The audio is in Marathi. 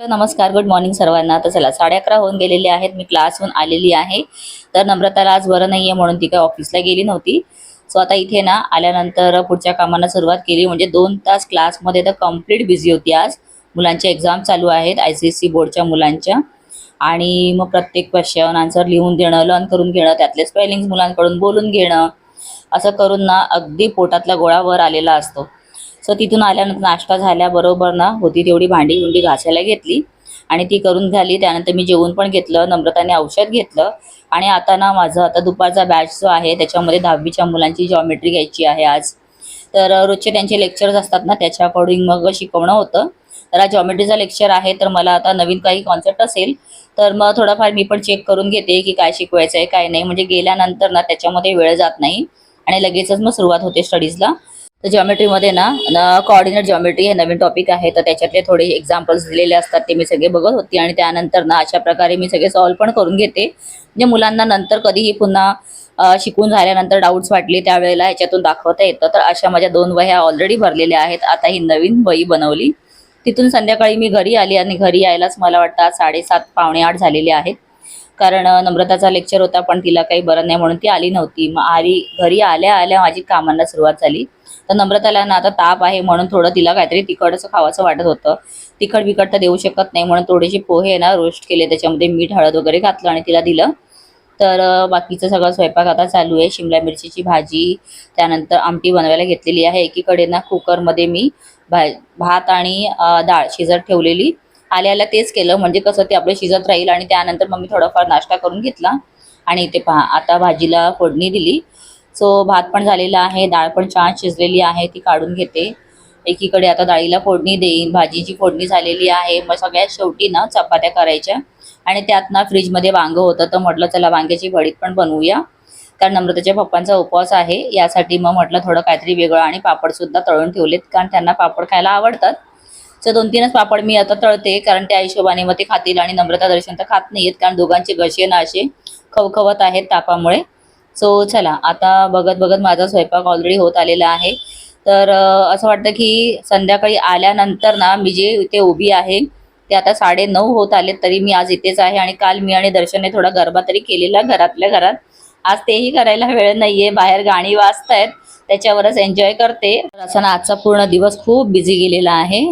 नमस्कार, गुड मॉर्निंग सर्वांना. तर चला 11:30 होऊन गेलेले आहेत. मी क्लासहून आलेली आहे. तर नम्रताला आज बरं नाहीये म्हणून ती काही ऑफिसला गेली नव्हती. सो आता इथे ना आल्यानंतर पुढच्या कामांना सुरुवात केली. म्हणजे 2 तास क्लासमध्ये तर कंप्लीट बिझी होती आज. मुलांचे एक्झाम चालू आहेत ICSE बोर्डच्या मुलांच्या. आणि मग प्रत्येक क्वेश्चन आन्सर लिहून देणं, लर्न करून घेणं, त्यातले स्पेलिंग्स मुलांकडून बोलून घेणं, असं करून ना अगदी पोटातला गोळा वर आलेला असतो. सो तिथून आल्यानंतर नाश्ता झाल्याबरोबर ना होती तेवढी भांडी घासायला घेतली आणि ती करून झाली. त्यानंतर मी जेवण पण घेतलं, नम्रताने औषध घेतलं आणि आता ना माझं आता दुपारचा बॅच जो आहे त्याच्यामध्ये 10वीच्या मुलांची जॉमेट्री घ्यायची आहे आज. तर रोजचे त्यांचे लेक्चर्स असतात ना, त्याच्या अकॉर्डिंग मग शिकवणं होतं. तर आज जॉमेट्रीचा लेक्चर आहे. तर मला आता नवीन काही कॉन्सेप्ट असेल तर मग थोडाफार मी पण चेक करून घेते की काय शिकवायचं आहे काय नाही. म्हणजे गेल्यानंतर ना त्याच्यामध्ये वेळ जात नाही आणि लगेचच मग सुरुवात होते स्टडीजला. तर जॉमेट्रीमध्ये ना कोऑर्डिनेट जॉमेट्री हे नवीन टॉपिक आहे. तर त्याच्यातले थोडे एक्झाम्पल्स दिलेले असतात ते मी सगळे बघत होती आणि त्यानंतर ना अशा प्रकारे मी सगळे सॉल्व पण करून घेते. म्हणजे मुलांना नंतर कधीही पुन्हा शिकून झाल्यानंतर डाऊट्स वाटले त्यावेळेला ह्याच्यातून दाखवता येतं. तर अशा माझ्या 2 वह्या ऑलरेडी भरलेल्या आहेत. आता ही नवीन वही बनवली. तिथून संध्याकाळी मी घरी आली आणि घरी यायलाच मला वाटतं 7:30 पावणे 8 झालेले आहेत. कारण नम्रताचा लेक्चर होता पण तिला काही बरं नाही म्हणून ती आली नव्हती. मग घरी आल्या आल्या माझी कामांना सुरुवात झाली. तर नम्रताला ना आता ताप आहे म्हणून थोडं तिला काहीतरी तिखटचं खावंसं वाटत होतं. तिखट बिखट तर देऊ शकत नाही म्हणून थोडेसे पोहे ना रोस्ट केले, त्याच्यामध्ये मीठ हळद वगैरे घातलं आणि तिला दिलं. तर बाकीचं सगळं स्वयंपाक आता चालू आहे. शिमला मिरचीची भाजी, त्यानंतर आमटी बनवायला घेतलेली आहे. एकीकडे ना कुकरमध्ये मी भात आणि डाळ शिजत ठेवलेली. आल्याला तेच केलं म्हणजे कसं ते आपलं शिजत राहील. आणि त्यानंतर मग मी थोडाफार नाश्ता करून घेतला आणि इथे पहा आता भाजीला फोडणी दिली. सो भात पण झालेला आहे, डाळ पण छान शिजलेली आहे, ती काढून घेते. एकीकडे आता डाळीला फोडणी देईन, भाजीची फोडणी झालेली आहे. मग सगळ्यात शेवटी ना चपात्या करायच्या आणि त्यात ना फ्रीजमध्ये वांगं होतं तर म्हटलं चला वांग्याची भरीत पण बनवूया. कारण नम्रताच्या पप्पांचा उपवास आहे यासाठी मग म्हटलं थोडं काहीतरी वेगळं आणि पापडसुद्धा तळून ठेवलेत कारण त्यांना पापड खायला आवडतात. सो 2-3च पापड मी आता तळते कारण त्या हिशोबाने मग ते खातील. आणि नम्रता दर्शन तर खात नाहीयेत कारण दोघांचे घसे ना असे खवखवत आहेत तापामुळे. सो चला आता बघत बघत माझा स्वयंपाक ऑलरेडी होत आलेला आहे. तर असं वाटतं की संध्याकाळी आल्यानंतर ना मी जे इथे उभी आहे ते आता 9:30 होत आलेत तरी मी आज इथेच आहे. आणि काल मी आणि दर्शनने थोडा गरबा तरी केलेला घरातल्या घरात. आज तेही करायला वेळ नाहीये, बाहेर गाणी वाजतायत त्याच्यावरच एन्जॉय करते. असं ना आजचा पूर्ण दिवस खूप बिझी गेलेला आहे.